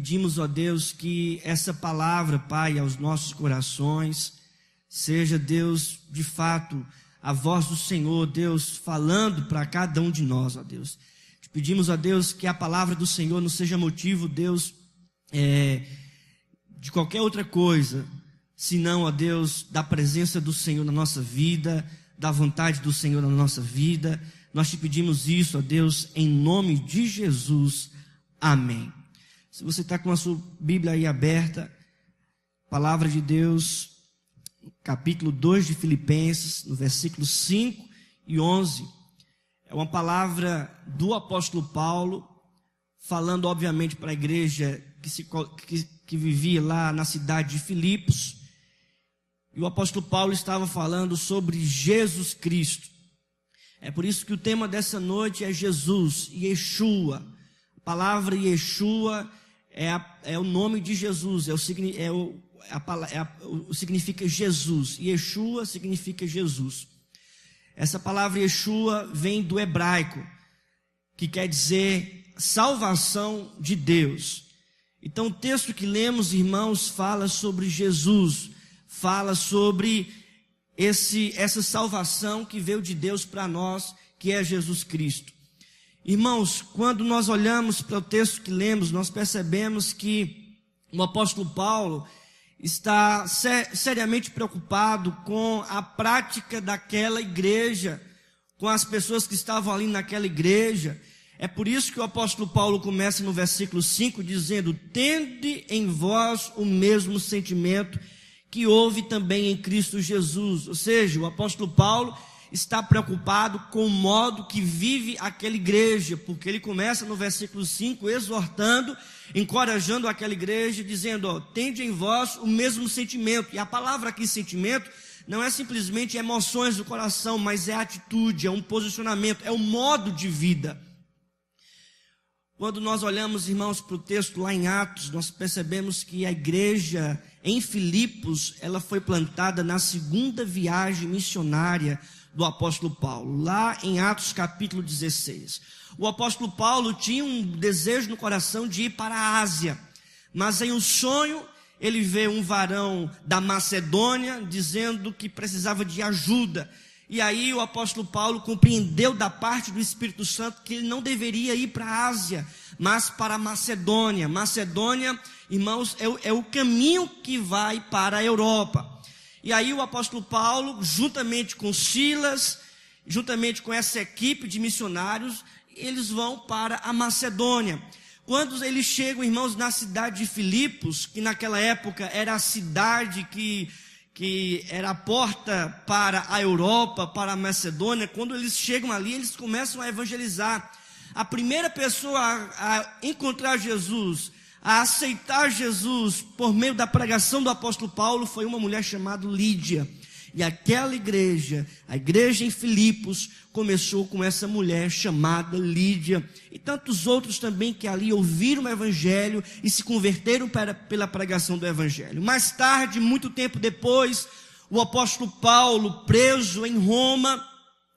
pedimos, ó Deus, que essa palavra, Pai, aos nossos corações, seja, Deus, de fato, a voz do Senhor, Deus, falando para cada um de nós, ó Deus. Te pedimos, ó Deus, que a palavra do Senhor não seja motivo, Deus, de qualquer outra coisa, senão, ó Deus, da presença do Senhor na nossa vida, da vontade do Senhor na nossa vida. Nós te pedimos isso, ó Deus, em nome de Jesus. Amém. Se você está com a sua Bíblia aí aberta, palavra de Deus, capítulo 2 de Filipenses, no versículo 5 e 11, é uma palavra do apóstolo Paulo, falando obviamente para a igreja que vivia lá na cidade de Filipos, e o apóstolo Paulo estava falando sobre Jesus Cristo. É por isso que o tema dessa noite é Jesus, Yeshua. A palavra Yeshua é o nome de Jesus, significa Jesus. Yeshua significa Jesus. Essa palavra Yeshua vem do hebraico, que quer dizer salvação de Deus. Então o texto que lemos, irmãos, fala sobre Jesus, fala sobre essa salvação que veio de Deus para nós, que é Jesus Cristo. Irmãos, quando nós olhamos para o texto que lemos, nós percebemos que o apóstolo Paulo está seriamente preocupado com a prática daquela igreja, com as pessoas que estavam ali naquela igreja. É por isso que o apóstolo Paulo começa no versículo 5 dizendo: tende em vós o mesmo sentimento que houve também em Cristo Jesus. Ou seja, o apóstolo Paulo está preocupado com o modo que vive aquela igreja, porque ele começa no versículo 5 exortando, encorajando aquela igreja, dizendo, tende em vós o mesmo sentimento. E a palavra aqui, sentimento, não é simplesmente emoções do coração, mas é atitude, é um posicionamento, é um modo de vida. Quando nós olhamos, irmãos, para o texto lá em Atos, nós percebemos que a igreja em Filipos, ela foi plantada na segunda viagem missionária do apóstolo Paulo, lá em Atos capítulo 16. O apóstolo Paulo tinha um desejo no coração de ir para a Ásia, mas em um sonho ele vê um varão da Macedônia dizendo que precisava de ajuda. E aí o apóstolo Paulo compreendeu da parte do Espírito Santo que ele não deveria ir para a Ásia, mas para a Macedônia. Macedônia, irmãos, é o caminho que vai para a Europa. E aí o apóstolo Paulo, juntamente com Silas, juntamente com essa equipe de missionários, eles vão para a Macedônia. Quando eles chegam, irmãos, na cidade de Filipos, que naquela época era a cidade que era a porta para a Europa, para a Macedônia, quando eles chegam ali, eles começam a evangelizar. A primeira pessoa a encontrar Jesus, a aceitar Jesus por meio da pregação do apóstolo Paulo, foi uma mulher chamada Lídia. E aquela igreja, a igreja em Filipos, começou com essa mulher chamada Lídia, e tantos outros também que ali ouviram o evangelho e se converteram pela pregação do evangelho. Mais tarde, muito tempo depois, o apóstolo Paulo, preso em Roma,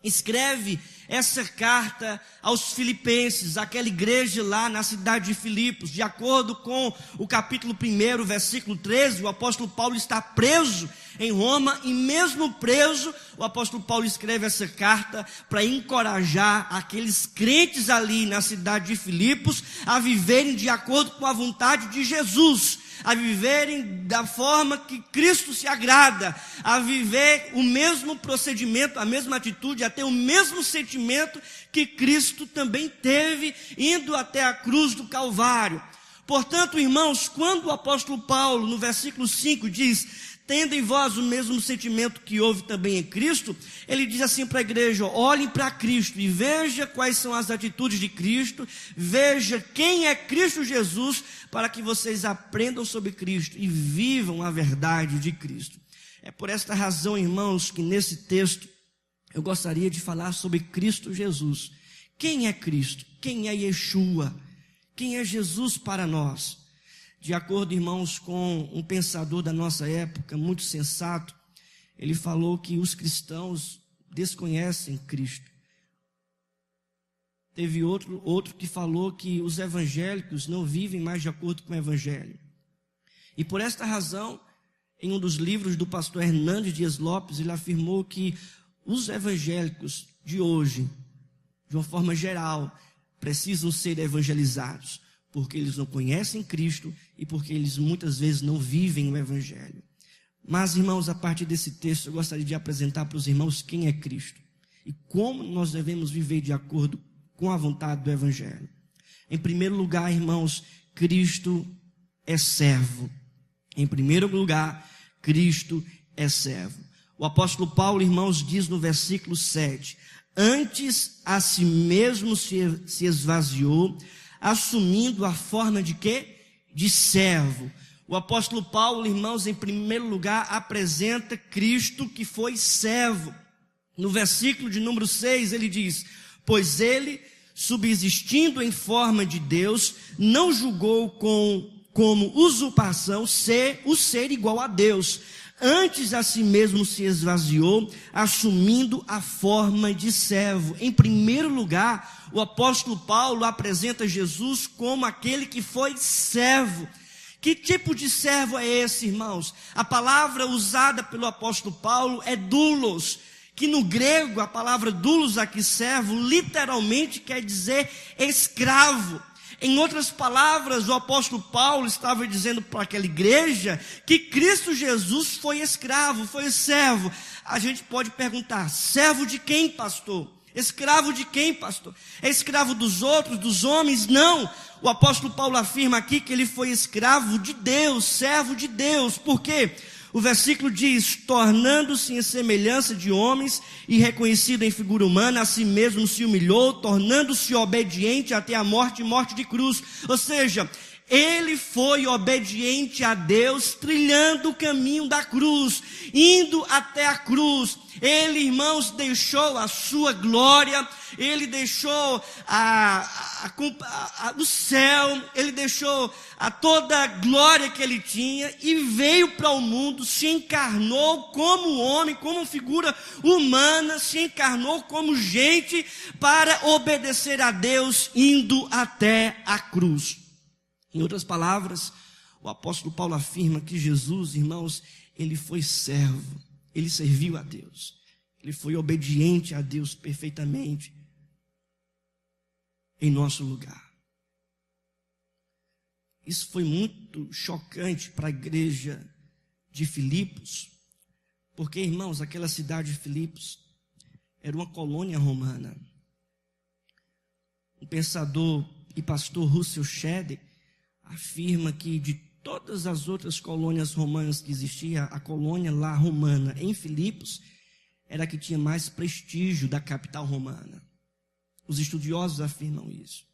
escreve essa carta aos filipenses, aquela igreja lá na cidade de Filipos. De acordo com o capítulo 1, versículo 13, o apóstolo Paulo está preso em Roma, e mesmo preso, o apóstolo Paulo escreve essa carta para encorajar aqueles crentes ali na cidade de Filipos a viverem de acordo com a vontade de Jesus, a viverem da forma que Cristo se agrada, a viver o mesmo procedimento, a mesma atitude, a ter o mesmo sentimento que Cristo também teve, indo até a cruz do Calvário. Portanto, irmãos, quando o apóstolo Paulo, no versículo 5, diz, tendo em vós o mesmo sentimento que houve também em Cristo, ele diz assim para a igreja, olhem para Cristo e veja quais são as atitudes de Cristo, veja quem é Cristo Jesus, para que vocês aprendam sobre Cristo e vivam a verdade de Cristo. É por esta razão, irmãos, que nesse texto eu gostaria de falar sobre Cristo Jesus. Quem é Cristo? Quem é Yeshua? Quem é Jesus para nós? De acordo, irmãos, com um pensador da nossa época, muito sensato, ele falou que os cristãos desconhecem Cristo. Teve outro que falou que os evangélicos não vivem mais de acordo com o evangelho. E por esta razão, em um dos livros do pastor Hernandes Dias Lopes, ele afirmou que os evangélicos de hoje, de uma forma geral, precisam ser evangelizados, porque eles não conhecem Cristo e porque eles muitas vezes não vivem o evangelho. Mas, irmãos, a partir desse texto, eu gostaria de apresentar para os irmãos quem é Cristo e como nós devemos viver de acordo com a vontade do evangelho. Em primeiro lugar, irmãos, Cristo é servo. Em primeiro lugar, Cristo é servo. O apóstolo Paulo, irmãos, diz no versículo 7, antes a si mesmo se esvaziou, assumindo a forma de quê? De servo. O apóstolo Paulo, irmãos, em primeiro lugar, apresenta Cristo que foi servo. No versículo de número 6, ele diz, pois ele, subsistindo em forma de Deus, não julgou como usurpação o ser igual a Deus. Antes a si mesmo se esvaziou, assumindo a forma de servo. Em primeiro lugar, o apóstolo Paulo apresenta Jesus como aquele que foi servo. Que tipo de servo é esse, irmãos? A palavra usada pelo apóstolo Paulo é doulos, que no grego a palavra doulos aqui, servo, literalmente quer dizer escravo. Em outras palavras, o apóstolo Paulo estava dizendo para aquela igreja que Cristo Jesus foi escravo, foi servo. A gente pode perguntar, servo de quem, pastor? Escravo de quem, pastor? É escravo dos outros, dos homens? Não. O apóstolo Paulo afirma aqui que ele foi escravo de Deus, servo de Deus. Por quê? O versículo diz, tornando-se em semelhança de homens e reconhecido em figura humana, a si mesmo se humilhou, tornando-se obediente até a morte e morte de cruz. Ou seja, ele foi obediente a Deus, trilhando o caminho da cruz, indo até a cruz. Ele, irmãos, deixou a sua glória, ele deixou o céu, ele deixou a toda a glória que ele tinha e veio para o mundo, se encarnou como homem, como figura humana, se encarnou como gente para obedecer a Deus, indo até a cruz. Em outras palavras, o apóstolo Paulo afirma que Jesus, irmãos, ele foi servo, ele serviu a Deus, ele foi obediente a Deus perfeitamente em nosso lugar. Isso foi muito chocante para a igreja de Filipos, porque, irmãos, aquela cidade de Filipos era uma colônia romana. O pensador e pastor Russell Shedd afirma que de todas as outras colônias romanas que existiam, a colônia lá romana em Filipos era a que tinha mais prestígio da capital romana. Os estudiosos afirmam isso.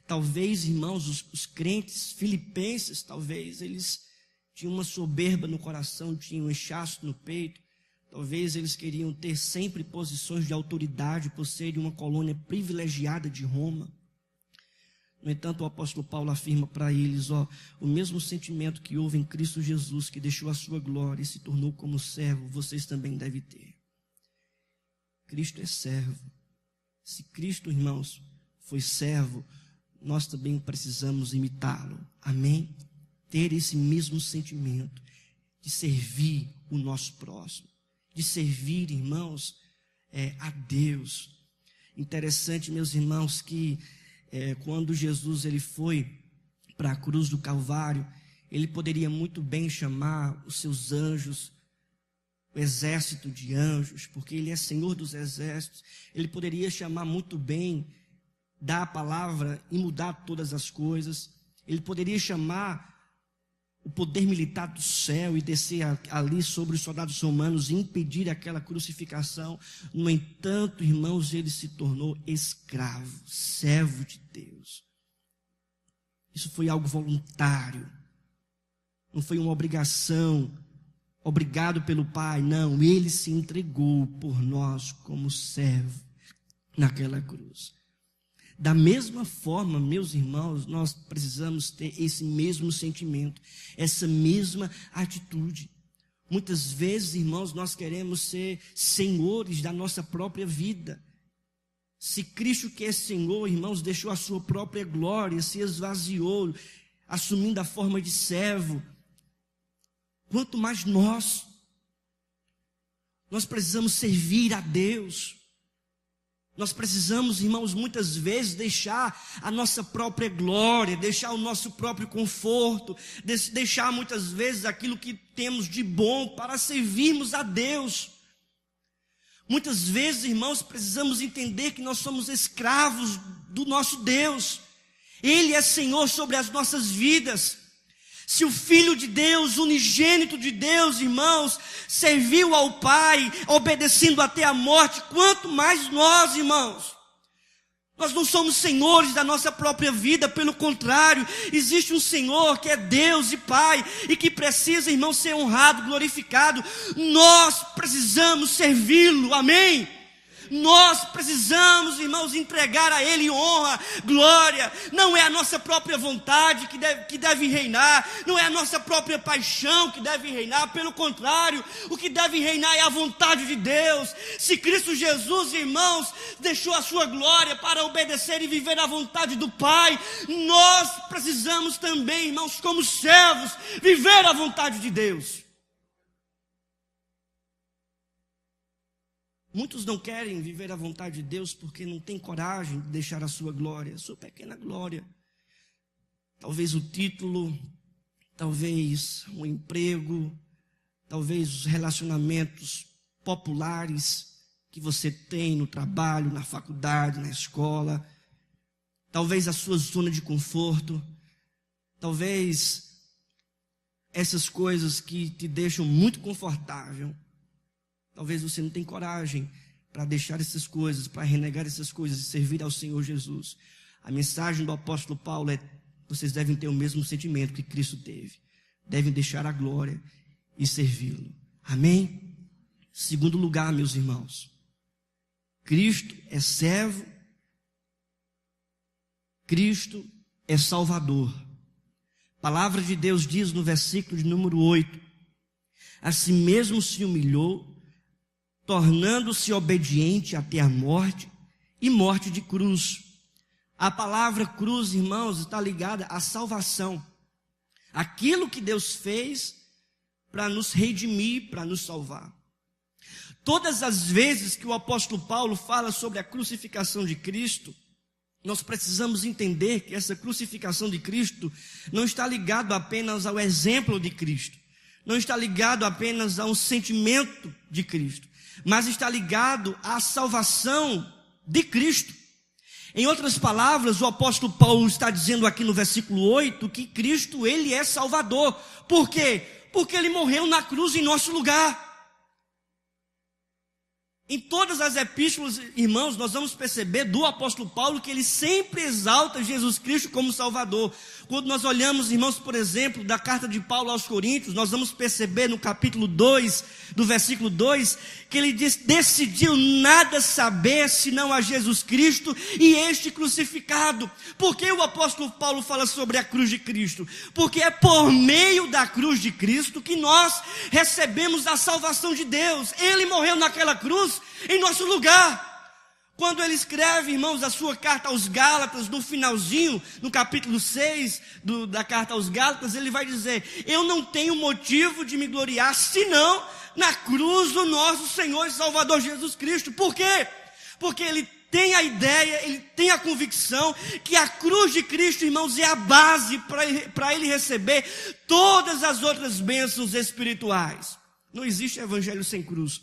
Talvez, irmãos, os crentes filipenses, talvez eles tinham uma soberba no coração, tinham um inchaço no peito. Talvez eles queriam ter sempre posições de autoridade por serem uma colônia privilegiada de Roma. No entanto, o apóstolo Paulo afirma para eles, o mesmo sentimento que houve em Cristo Jesus, que deixou a sua glória e se tornou como servo, vocês também devem ter. Cristo é servo. Se Cristo, irmãos, foi servo, nós também precisamos imitá-lo. Amém? Ter esse mesmo sentimento de servir o nosso próximo, de servir, irmãos, a Deus. Interessante, meus irmãos, que quando Jesus ele foi para a cruz do Calvário, ele poderia muito bem chamar os seus anjos, o exército de anjos, porque ele é Senhor dos exércitos. Ele poderia chamar muito bem, dar a palavra e mudar todas as coisas. Ele poderia chamar o poder militar do céu e descer ali sobre os soldados romanos e impedir aquela crucificação. No entanto, irmãos, ele se tornou escravo, servo de Deus. Isso foi algo voluntário, não foi uma obrigação, obrigado pelo Pai, não, ele se entregou por nós como servo naquela cruz. Da mesma forma, meus irmãos, nós precisamos ter esse mesmo sentimento, essa mesma atitude. Muitas vezes, irmãos, nós queremos ser senhores da nossa própria vida. Se Cristo, que é Senhor, irmãos, deixou a sua própria glória, se esvaziou, assumindo a forma de servo, quanto mais nós precisamos servir a Deus. Nós precisamos, irmãos, muitas vezes deixar a nossa própria glória, deixar o nosso próprio conforto, deixar muitas vezes aquilo que temos de bom para servirmos a Deus. Muitas vezes, irmãos, precisamos entender que nós somos escravos do nosso Deus. Ele é Senhor sobre as nossas vidas. Se o Filho de Deus, unigênito de Deus, irmãos, serviu ao Pai, obedecendo até a morte, quanto mais nós, irmãos. Nós não somos senhores da nossa própria vida, pelo contrário, existe um Senhor que é Deus e Pai, e que precisa, irmão, ser honrado, glorificado. Nós precisamos servi-lo, amém? Nós precisamos, irmãos, entregar a Ele honra, glória. Não é a nossa própria vontade que deve reinar, não é a nossa própria paixão que deve reinar, pelo contrário, o que deve reinar é a vontade de Deus. Se Cristo Jesus, irmãos, deixou a sua glória para obedecer e viver a vontade do Pai, nós precisamos também, irmãos, como servos, viver a vontade de Deus. Muitos não querem viver a vontade de Deus porque não têm coragem de deixar a sua glória, a sua pequena glória. Talvez o título, talvez um emprego, talvez os relacionamentos populares que você tem no trabalho, na faculdade, na escola. Talvez a sua zona de conforto. Talvez essas coisas que te deixam muito confortável. Talvez você não tenha coragem para deixar essas coisas, para renegar essas coisas e servir ao Senhor Jesus. A mensagem do apóstolo Paulo é: vocês devem ter o mesmo sentimento que Cristo teve. Devem deixar a glória e servi-lo. Amém? Segundo lugar, meus irmãos, Cristo é servo, Cristo é Salvador. A palavra de Deus diz no versículo de número 8: a si mesmo se humilhou, tornando-se obediente até a morte, e morte de cruz. A palavra cruz, irmãos, está ligada à salvação. Aquilo que Deus fez para nos redimir, para nos salvar. Todas as vezes que o apóstolo Paulo fala sobre a crucificação de Cristo, nós precisamos entender que essa crucificação de Cristo não está ligado apenas ao exemplo de Cristo, não está ligado apenas a um sentimento de Cristo, mas está ligado à salvação de Cristo. Em outras palavras, o apóstolo Paulo está dizendo aqui no versículo 8 que Cristo, Ele é Salvador. Por quê? Porque Ele morreu na cruz em nosso lugar. Em todas as epístolas, irmãos, nós vamos perceber do apóstolo Paulo que ele sempre exalta Jesus Cristo como Salvador. Quando nós olhamos, irmãos, por exemplo, da carta de Paulo aos Coríntios, nós vamos perceber no capítulo 2, do versículo 2, que ele diz: decidiu nada saber senão a Jesus Cristo e este crucificado. Por que o apóstolo Paulo fala sobre a cruz de Cristo? Porque é por meio da cruz de Cristo que nós recebemos a salvação de Deus. Ele morreu naquela cruz em nosso lugar. Quando ele escreve, irmãos, a sua carta aos Gálatas, no finalzinho, no capítulo 6 da carta aos Gálatas, ele vai dizer: eu não tenho motivo de me gloriar, senão na cruz do nosso Senhor e Salvador Jesus Cristo. Por quê? Porque ele tem a ideia, ele tem a convicção que a cruz de Cristo, irmãos, é a base para ele receber todas as outras bênçãos espirituais. Não existe evangelho sem cruz.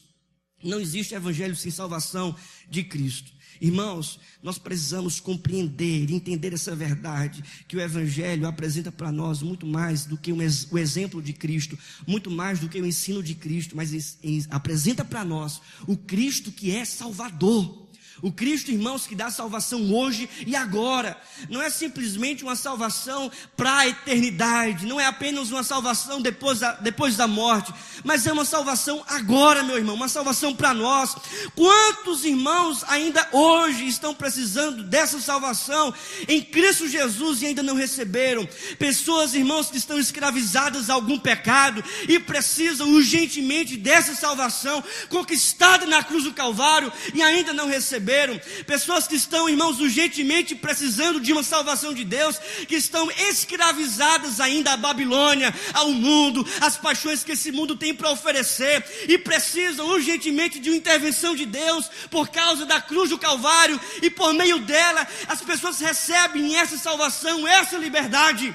Não existe evangelho sem salvação de Cristo. Irmãos, nós precisamos compreender, entender essa verdade, que o evangelho apresenta para nós muito mais do que o exemplo de Cristo, muito mais do que o ensino de Cristo, mas apresenta para nós o Cristo que é Salvador. O Cristo, irmãos, que dá salvação hoje e agora. Não é simplesmente uma salvação para a eternidade. Não é apenas uma salvação depois da morte. Mas é uma salvação agora, meu irmão. Uma salvação para nós. Quantos irmãos ainda hoje estão precisando dessa salvação em Cristo Jesus e ainda não receberam? Pessoas, irmãos, que estão escravizadas a algum pecado e precisam urgentemente dessa salvação conquistada na cruz do Calvário e ainda não receberam. receberam, pessoas que estão, irmãos, urgentemente precisando de uma salvação de Deus, que estão escravizadas ainda à Babilônia, ao mundo, às paixões que esse mundo tem para oferecer, e precisam urgentemente de uma intervenção de Deus, por causa da cruz do Calvário, e por meio dela, as pessoas recebem essa salvação, essa liberdade.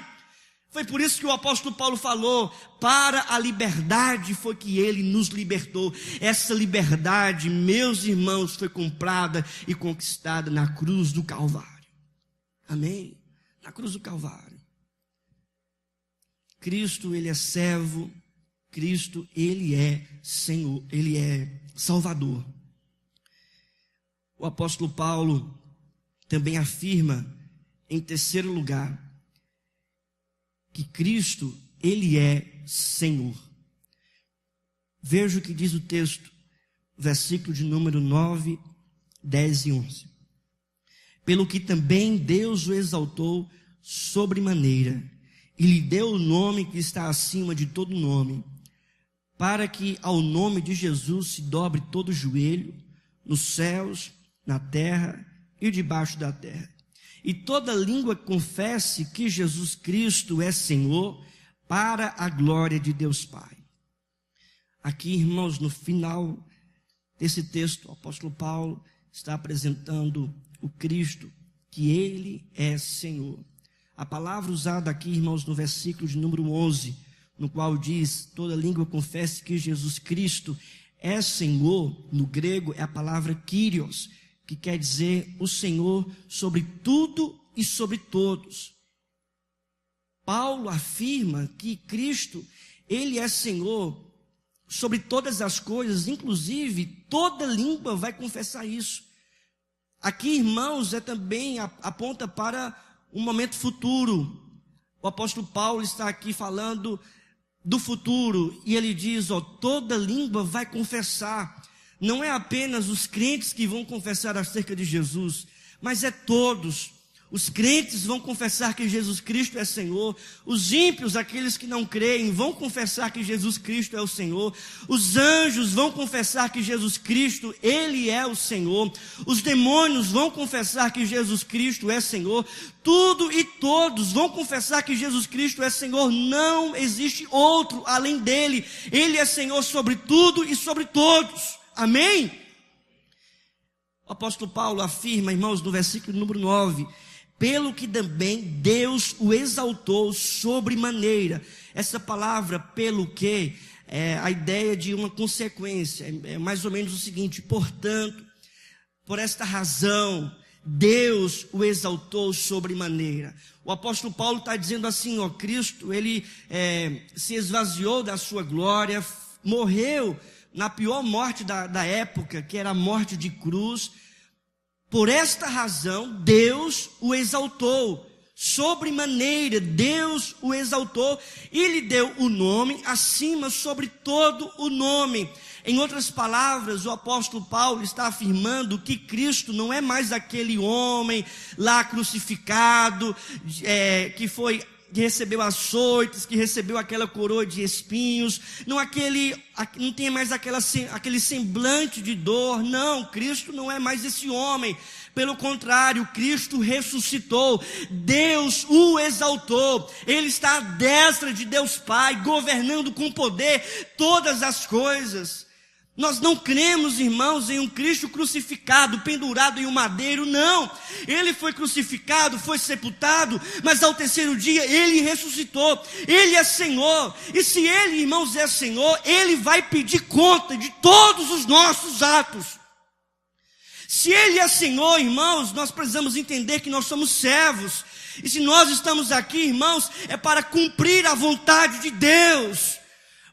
Foi por isso que o apóstolo Paulo falou, para a liberdade foi que ele nos libertou. Essa liberdade, meus irmãos, foi comprada e conquistada na cruz do Calvário. Amém? Na cruz do Calvário. Cristo, ele é servo, Cristo, ele é Senhor, ele é Salvador. O apóstolo Paulo também afirma, em terceiro lugar, que Cristo, ele é Senhor. Veja o que diz o texto, versículo de número 9, 10 e 11. Pelo que também Deus o exaltou sobremaneira, e lhe deu o nome que está acima de todo nome, para que ao nome de Jesus se dobre todo joelho, nos céus, na terra e debaixo da terra, e toda língua confesse que Jesus Cristo é Senhor, para a glória de Deus Pai. Aqui, irmãos, no final desse texto, o apóstolo Paulo está apresentando o Cristo, que ele é Senhor. A palavra usada aqui, irmãos, no versículo de número 11, no qual diz, toda língua confesse que Jesus Cristo é Senhor, no grego é a palavra Kyrios, que quer dizer o Senhor sobre tudo e sobre todos. Paulo afirma que Cristo, ele é Senhor sobre todas as coisas, inclusive toda língua vai confessar isso. Aqui, irmãos, também aponta para um momento futuro. O apóstolo Paulo está aqui falando do futuro, e ele diz, toda língua vai confessar. Não é apenas os crentes que vão confessar acerca de Jesus, mas é todos. Os crentes vão confessar que Jesus Cristo é Senhor. Os ímpios, aqueles que não creem, vão confessar que Jesus Cristo é o Senhor. Os anjos vão confessar que Jesus Cristo, ele é o Senhor. Os demônios vão confessar que Jesus Cristo é Senhor. Tudo e todos vão confessar que Jesus Cristo é Senhor. Não existe outro além dele. Ele é Senhor sobre tudo e sobre todos. Amém? O apóstolo Paulo afirma, irmãos, no versículo número 9, pelo que também Deus o exaltou sobremaneira. Essa palavra, pelo que, é a ideia de uma consequência, é mais ou menos o seguinte, portanto, por esta razão, Deus o exaltou sobremaneira. O apóstolo Paulo está dizendo assim, Cristo, ele se esvaziou da sua glória, morreu na pior morte da época, que era a morte de cruz. Por esta razão, Deus o exaltou sobremaneira. Deus o exaltou e lhe deu o nome acima sobre todo o nome. Em outras palavras, o apóstolo Paulo está afirmando que Cristo não é mais aquele homem lá crucificado, que recebeu açoites, que recebeu aquela coroa de espinhos, não tem mais aquele semblante de dor. Não, Cristo não é mais esse homem. Pelo contrário, Cristo ressuscitou, Deus o exaltou, ele está à destra de Deus Pai, governando com poder todas as coisas. Nós não cremos, irmãos, em um Cristo crucificado, pendurado em um madeiro, não. Ele foi crucificado, foi sepultado, mas ao terceiro dia ele ressuscitou. Ele é Senhor, e se ele, irmãos, é Senhor, ele vai pedir conta de todos os nossos atos. Se ele é Senhor, irmãos, nós precisamos entender que nós somos servos. E se nós estamos aqui, irmãos, é para cumprir a vontade de Deus.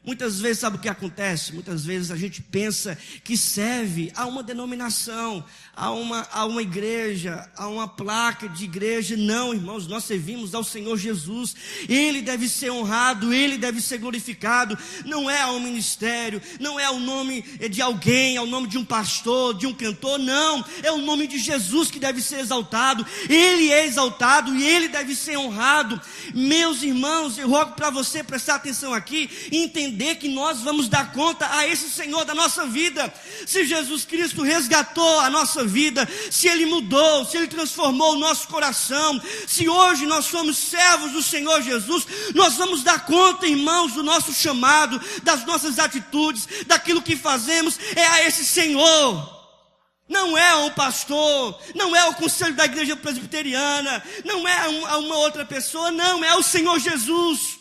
Muitas vezes, sabe o que acontece? Muitas vezes a gente pensa que serve a uma denominação, a uma igreja, a uma placa de igreja. Não, irmãos, nós servimos ao Senhor Jesus. Ele deve ser honrado, ele deve ser glorificado. Não é ao ministério, não é ao nome de alguém, ao nome de um pastor, de um cantor. Não, é o nome de Jesus que deve ser exaltado. Ele é exaltado e ele deve ser honrado. Meus irmãos, eu rogo para você prestar atenção aqui e entender entender que nós vamos dar conta a esse Senhor da nossa vida. Se Jesus Cristo resgatou a nossa vida, se Ele mudou, se Ele transformou o nosso coração, se hoje nós somos servos do Senhor Jesus, nós vamos dar conta, irmãos, do nosso chamado, das nossas atitudes, daquilo que fazemos, é a esse Senhor. Não é um pastor, não é o conselho da igreja presbiteriana, não é uma outra pessoa, não, é o Senhor Jesus.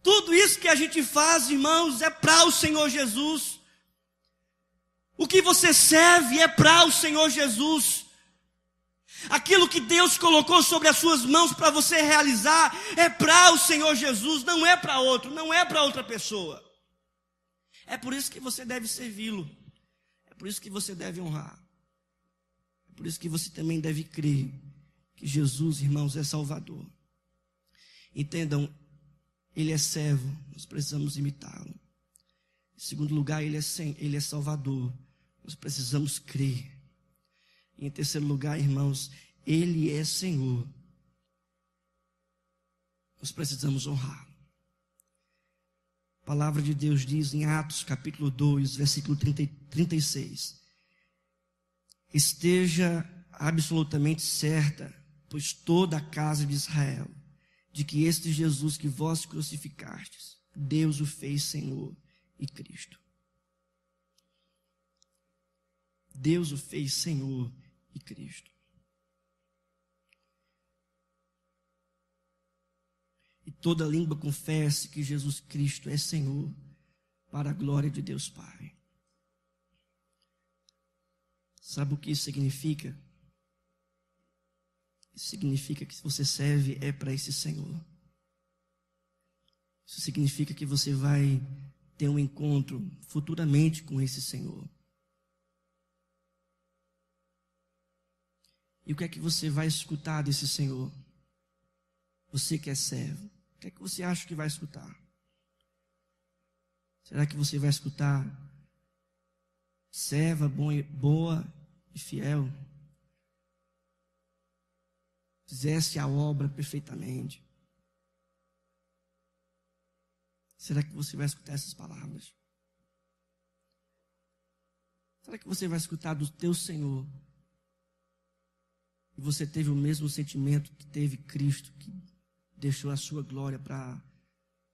Tudo isso que a gente faz, irmãos, é para o Senhor Jesus. O que você serve é para o Senhor Jesus. Aquilo que Deus colocou sobre as suas mãos para você realizar é para o Senhor Jesus, não é para outro, não é para outra pessoa. É por isso que você deve servi-lo. É por isso que você deve honrar. É por isso que você também deve crer que Jesus, irmãos, é Salvador. Entendam, Ele é servo, nós precisamos imitá-lo. Em segundo lugar, Ele é Salvador, nós precisamos crer. E em terceiro lugar, irmãos, Ele é Senhor. Nós precisamos honrar. A palavra de Deus diz em Atos capítulo 2, versículo 36. Esteja absolutamente certa, pois toda a casa de Israel, de que este Jesus que vós crucificastes, Deus o fez Senhor e Cristo. Deus o fez Senhor e Cristo. E toda língua confesse que Jesus Cristo é Senhor, para a glória de Deus Pai. Sabe o que isso significa? Isso significa que você serve é para esse Senhor. Isso significa que você vai ter um encontro futuramente com esse Senhor. E o que é que você vai escutar desse Senhor? Você que é servo, o que é que você acha que vai escutar? Será que você vai escutar serva boa e fiel? Fizesse a obra perfeitamente. Será que você vai escutar essas palavras? Será que você vai escutar do teu Senhor? E você teve o mesmo sentimento que teve Cristo, que deixou a sua glória para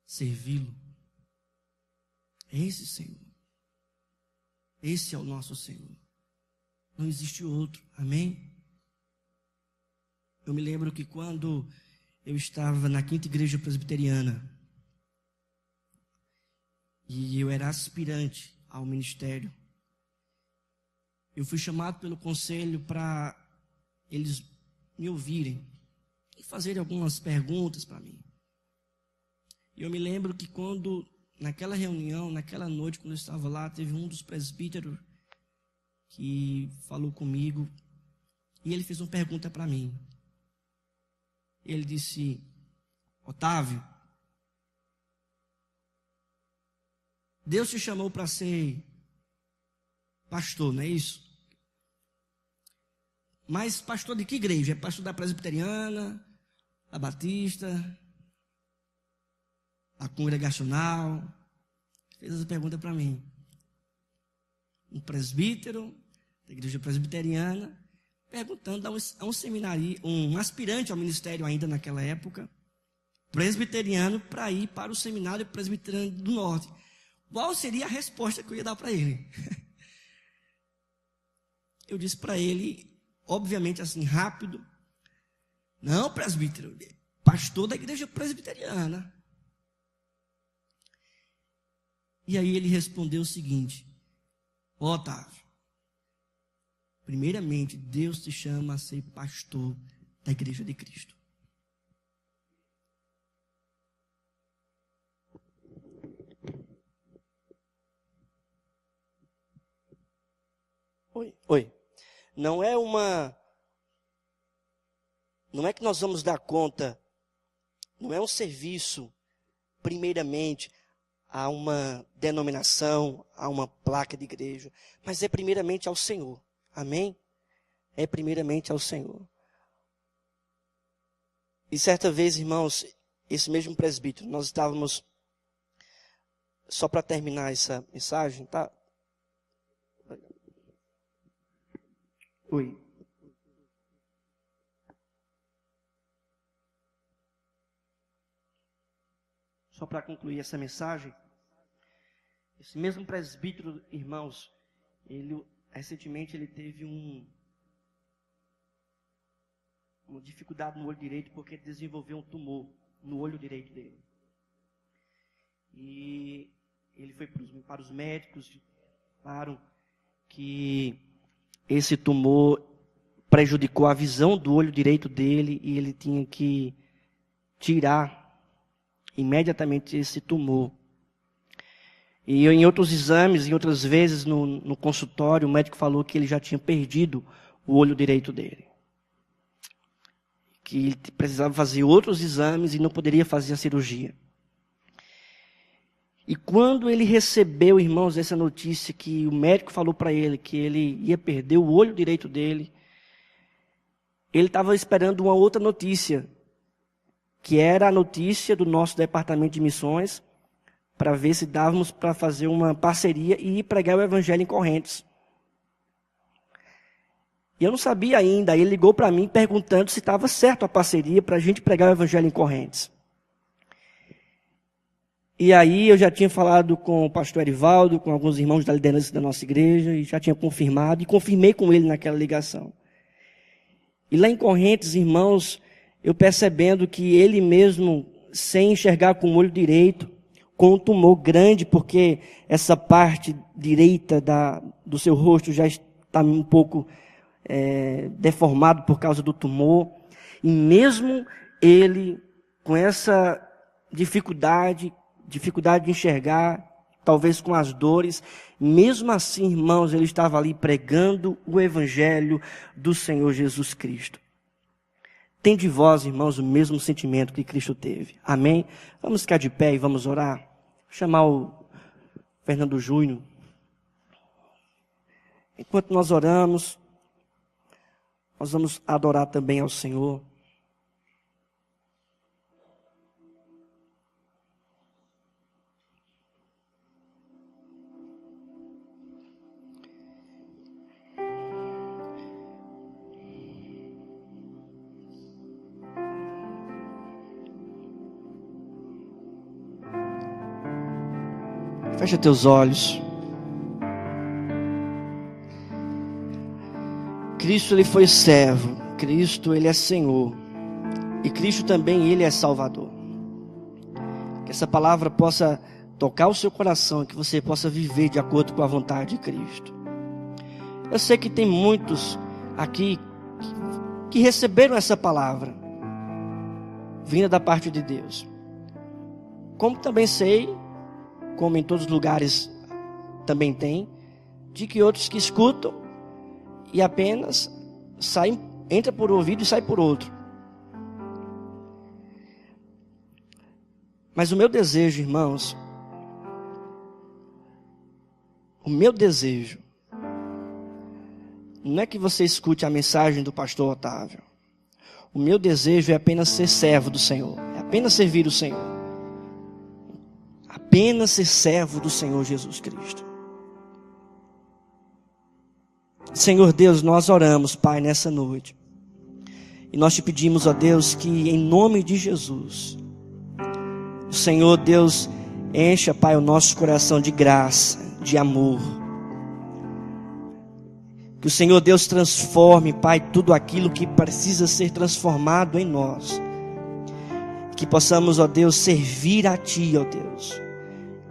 servi-lo? É esse Senhor. Esse é o nosso Senhor. Não existe outro. Amém? Eu me lembro que quando eu estava na 5ª Igreja Presbiteriana, e eu era aspirante ao ministério, eu fui chamado pelo conselho para eles me ouvirem e fazerem algumas perguntas para mim. E eu me lembro que quando, naquela reunião, naquela noite, quando eu estava lá, teve um dos presbíteros que falou comigo e ele fez uma pergunta para mim. Ele disse: Otávio, Deus te chamou para ser pastor, não é isso? Mas pastor de que igreja? É pastor da presbiteriana, da batista, da congregacional? Fez essa pergunta para mim. Um presbítero da igreja presbiteriana perguntando a um seminário, um aspirante ao ministério ainda naquela época, presbiteriano, para ir para o seminário presbiteriano do norte. Qual seria a resposta que eu ia dar para ele? Eu disse para ele, obviamente assim, rápido: não, presbítero, pastor da igreja presbiteriana. E aí ele respondeu o seguinte: Otávio, primeiramente Deus te chama a ser pastor da igreja de Cristo. Oi. Não é que nós vamos dar conta, não é um serviço, primeiramente, a uma denominação, a uma placa de igreja, mas é primeiramente ao Senhor. Amém? É primeiramente ao Senhor. E certa vez, irmãos, esse mesmo presbítero, nós estávamos, só para terminar essa mensagem, tá? Oi. Só para concluir essa mensagem, esse mesmo presbítero, irmãos, recentemente ele teve uma dificuldade no olho direito, porque ele desenvolveu um tumor no olho direito dele. E ele foi para os médicos, falaram que esse tumor prejudicou a visão do olho direito dele e ele tinha que tirar imediatamente esse tumor. E em outros exames, em outras vezes no consultório, o médico falou que ele já tinha perdido o olho direito dele. Que ele precisava fazer outros exames e não poderia fazer a cirurgia. E quando ele recebeu, irmãos, essa notícia que o médico falou para ele que ele ia perder o olho direito dele, ele estava esperando uma outra notícia, que era a notícia do nosso departamento de missões, para ver se dávamos para fazer uma parceria e ir pregar o evangelho em Correntes. E eu não sabia ainda, aí ele ligou para mim perguntando se estava certo a parceria para a gente pregar o evangelho em Correntes. E aí eu já tinha falado com o pastor Erivaldo, com alguns irmãos da liderança da nossa igreja, e já tinha confirmado, e confirmei com ele naquela ligação. E lá em Correntes, irmãos, eu percebendo que ele mesmo, sem enxergar com o olho direito, com um tumor grande, porque essa parte direita do seu rosto já está um pouco deformado por causa do tumor. E mesmo ele, com essa dificuldade de enxergar, talvez com as dores, mesmo assim, irmãos, ele estava ali pregando o evangelho do Senhor Jesus Cristo. Tem de vós, irmãos, o mesmo sentimento que Cristo teve. Amém? Vamos ficar de pé e vamos orar. Vou chamar o Fernando Júnior. Enquanto nós oramos, nós vamos adorar também ao Senhor. Fecha teus olhos. Cristo, ele foi servo. Cristo, ele é Senhor. E Cristo também, ele é Salvador. Que essa palavra possa tocar o seu coração, que você possa viver de acordo com a vontade de Cristo. Eu sei que tem muitos aqui que receberam essa palavra, vinda da parte de Deus. Como também sei, como em todos os lugares também tem, de que outros que escutam e apenas entra por um ouvido e sai por outro. Mas o meu desejo, irmãos, o meu desejo não é que você escute a mensagem do pastor Otávio. O meu desejo é apenas ser servo do Senhor, é apenas servir o Senhor. Apenas ser servo do Senhor Jesus Cristo. Senhor Deus, nós oramos, Pai, nessa noite. E nós te pedimos, ó Deus, que em nome de Jesus, o Senhor Deus encha, Pai, o nosso coração de graça, de amor. Que o Senhor Deus transforme, Pai, tudo aquilo que precisa ser transformado em nós. Que possamos, ó Deus, servir a Ti, ó Deus.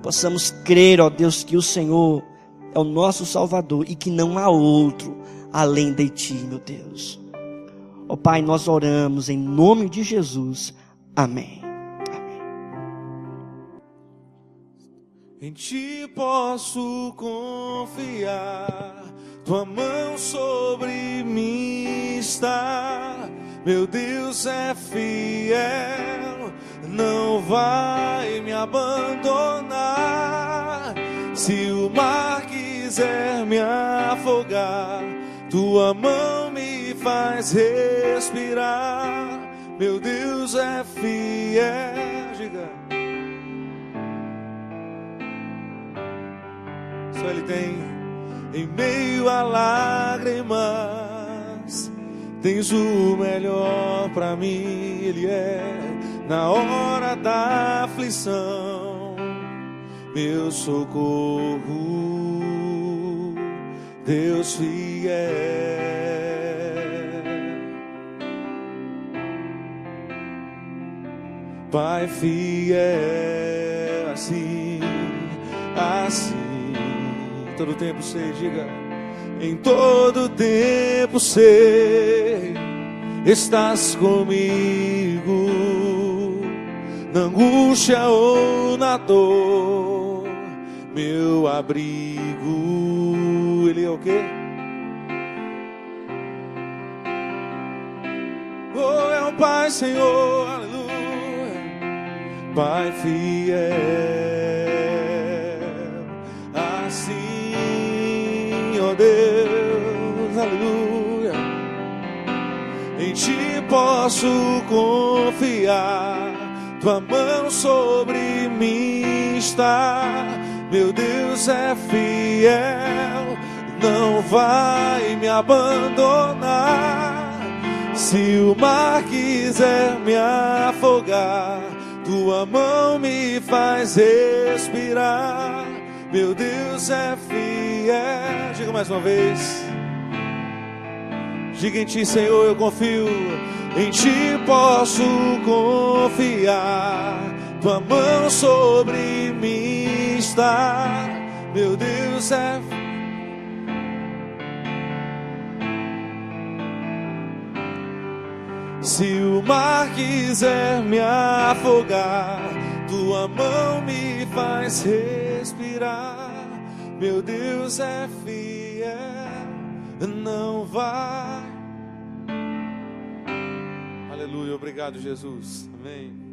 Possamos crer, ó Deus, que o Senhor é o nosso Salvador e que não há outro além de Ti, meu Deus. Ó Pai, nós oramos em nome de Jesus. Amém. Amém. Em Ti posso confiar, Tua mão sobre mim está. Meu Deus é fiel, não vai me abandonar. Se o mar quiser me afogar, Tua mão me faz respirar. Meu Deus é fiel. diga. Só Ele tem. Em meio a lágrimas, tens o melhor pra mim. Ele é na hora da aflição, meu socorro, Deus fiel. Pai fiel, assim, todo tempo sei, diga. Em todo tempo sei, estás comigo, na angústia ou na dor, meu abrigo. Ele é o quê? Oh, é o Pai, Senhor, aleluia. Pai fiel, assim, ó Deus, aleluia. Em Ti posso confiar, Tua mão sobre mim está. Meu Deus é fiel, não vai me abandonar. Se o mar quiser me afogar, Tua mão me faz respirar. Meu Deus é fiel. Diga mais uma vez. Diga: em Ti, Senhor, eu confio. Em Ti posso confiar, Tua mão sobre mim está. Meu Deus é fiel. Se o mar quiser me afogar, Tua mão me faz respirar. Meu Deus é fiel, não vai. Aleluia, obrigado, Jesus. Amém.